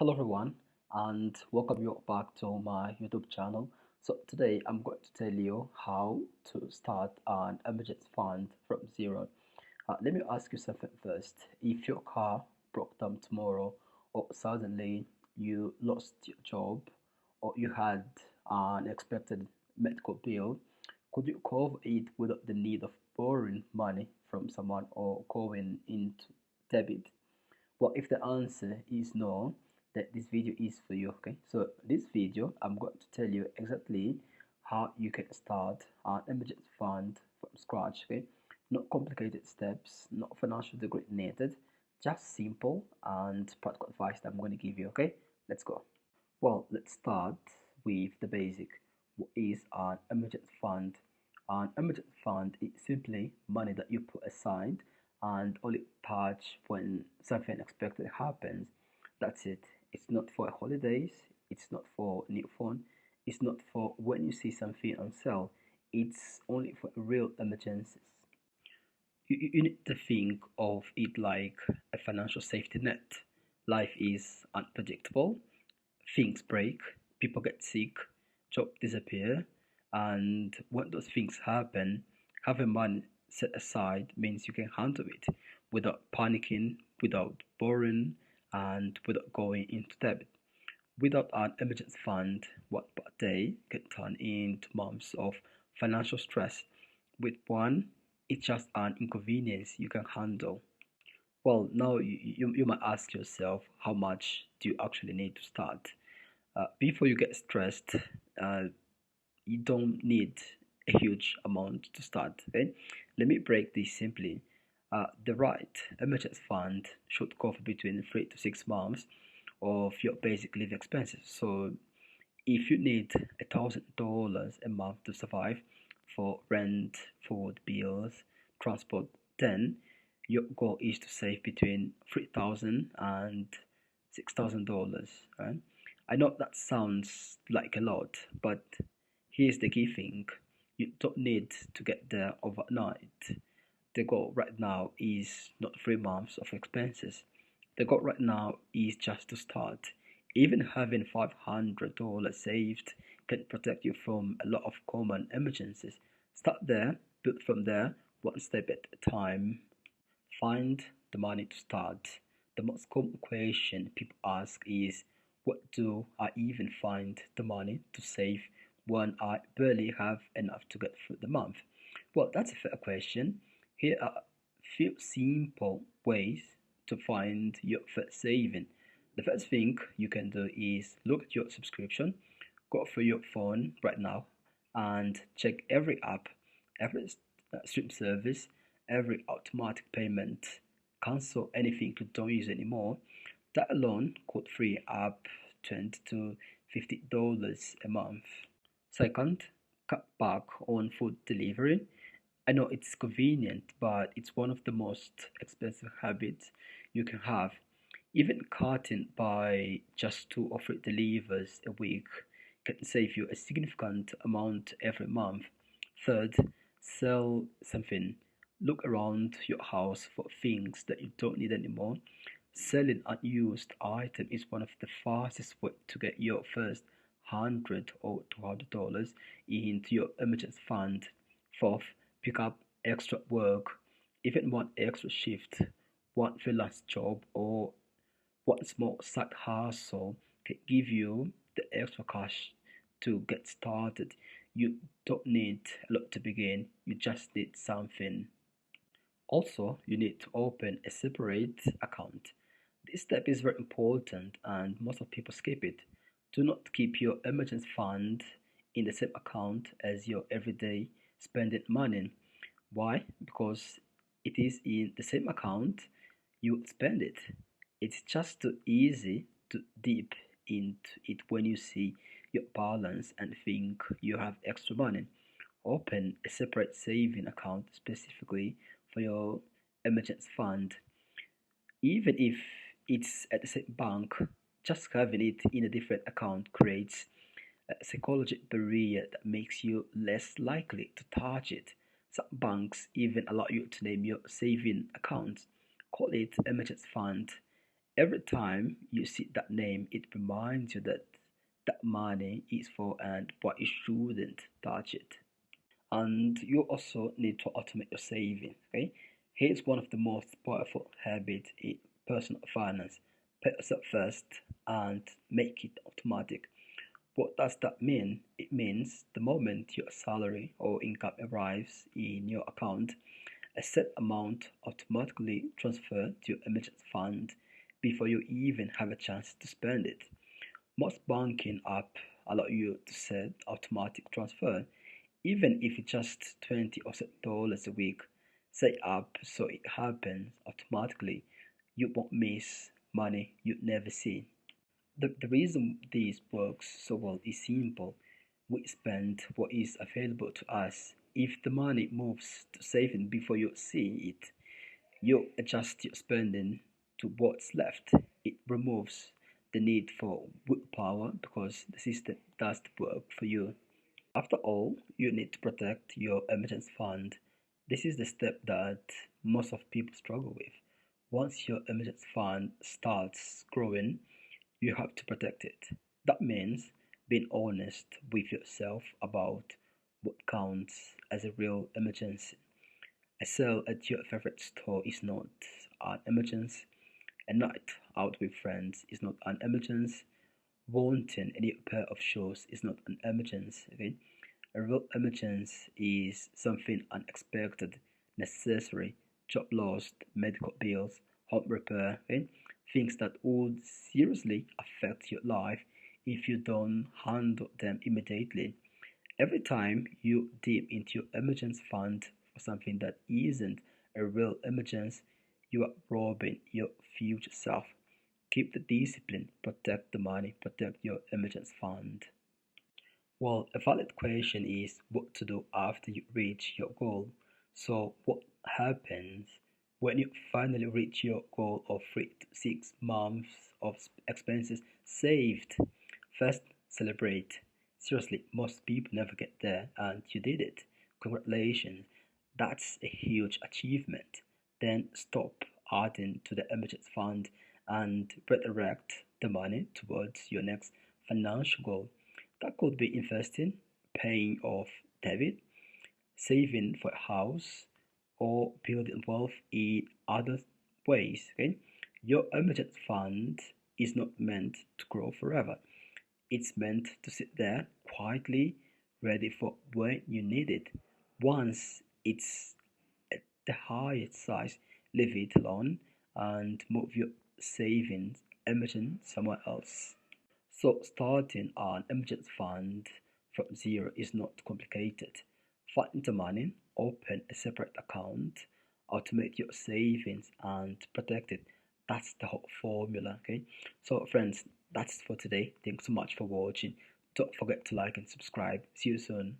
Hello everyone and welcome you back to my YouTube channel. So today I'm going to tell you how to start an emergency fund from zero. Let me ask you something first. If your car broke down tomorrow or suddenly you lost your job or you had an unexpected medical bill, could you cover it without the need of borrowing money from someone or going into debit? Well, if the answer is no, that this video is for you. Okay, so this video I'm going to tell you exactly how you can start an emergency fund from scratch. Okay, not complicated steps, not financial degree needed, just simple and practical advice that I'm going to give you. Okay, let's go. Well, let's start with the basic. What is an emergency fund? An emergency fund is simply money that you put aside and only touch when something unexpected happens. That's it. It's not for holidays, it's not for new phone, it's not for when you see something on sale. It's only for real emergencies. You need to think of it like a financial safety net. Life is unpredictable, things break, people get sick, jobs disappear, and when those things happen, having money set aside means you can handle it without panicking, without borrowing, and without going into debt. Without an emergency fund, one bad day can turn into months of financial stress. With one, it's just an inconvenience you can handle. Well, now you might ask yourself, how much do you actually need to start? Before you get stressed, uh, you don't need a huge amount to start. Okay? Let me break this simply. The right emergency fund should cover between 3 to 6 months of your basic living expenses. So if you need $1,000 a month to survive for rent, food, bills, transport, then your goal is to save between 3,000 and $6,000. Right? I know that sounds like a lot, but here's the key thing: you don't need to get there overnight. The goal right now is not 3 months of expenses. The goal right now is just to start. Even having $500 saved can protect you from a lot of common emergencies. Start there, build from there, one step at a time. Find the money to start. The most common question people ask is, what do I even find the money to save when I barely have enough to get through the month? Well, that's a fair question. Here are a few simple ways to find your first saving. The first thing you can do is look at your subscription, go through your phone right now, and check every app, every stream service, every automatic payment, cancel anything you don't use anymore. That alone could free up $20 to $50 a month. Second, cut back on food delivery. I know it's convenient, but it's one of the most expensive habits you can have. Even cutting by just 2 or 3 deliveries a week can save you a significant amount every month. Third, sell something. Look around your house for things that you don't need anymore. Selling unused item is one of the fastest way to get your first $100 or $200 into your emergency fund. Fourth, pick up extra work, even one extra shift, one freelance job, or one small side hustle can give you the extra cash to get started. You don't need a lot to begin, you just need something. Also, you need to open a separate account. This step is very important and most of people skip it. Do not keep your emergency fund in the same account as your everyday spending money. Why? Because it is in the same account you spend it. It's just too easy to dip into it when you see your balance and think you have extra money. Open a separate saving account specifically for your emergency fund. Even if it's at the same bank, just having it in a different account creates a psychological barrier that makes you less likely to touch it. Some banks even allow you to name your saving account, call it emergency fund, Every time you see that name, it reminds you that that money is for and why you shouldn't touch it. And you also need to automate your saving. Okay, here's one of the most powerful habits in personal finance: pay yourself first and make it automatic. What does that mean? It means the moment your salary or income arrives in your account, a set amount automatically transferred to your emergency fund before you even have a chance to spend it. Most banking apps allow you to set automatic transfer, even if it's just $20 or $30 a week. Set up so it happens automatically. You won't miss money you'd never see. The reason this works so well is simple. We spend what is available to us. If the money moves to saving before you see it, you adjust your spending to what's left. It removes the need for willpower because the system does the work for you. After all, you need to protect your emergency fund. This is the step that most of people struggle with. Once your emergency fund starts growing, you have to protect it. That means being honest with yourself about what counts as a real emergency. A sale at your favorite store is not an emergency. A night out with friends is not an emergency. Wanting a new pair of shoes is not an emergency. Okay? A real emergency is something unexpected, necessary, job loss, medical bills, home repair, okay? Things that would seriously affect your life if you don't handle them immediately. Every time you dip into your emergency fund for something that isn't a real emergency, you are robbing your future self. Keep the discipline, protect the money, protect your emergency fund. Well, a valid question is what to do after you reach your goal. So, what happens when you finally reach your goal of 3 to 6 months of expenses saved? First, celebrate. Seriously, most people never get there, and you did it. Congratulations. That's a huge achievement. Then stop adding to the emergency fund and redirect the money towards your next financial goal. That could be investing, paying off debt, saving for a house, or building wealth in other ways. Okay? Your emergency fund is not meant to grow forever. It's meant to sit there quietly, ready for when you need it. Once it's at the highest size, leave it alone and move your savings emergency somewhere else. So starting an emergency fund from zero is not complicated. Find the money, open a separate account, automate your savings and protect it. That's the whole formula, okay? So friends, that's for today. Thanks so much for watching. Don't forget to like and subscribe. See you soon.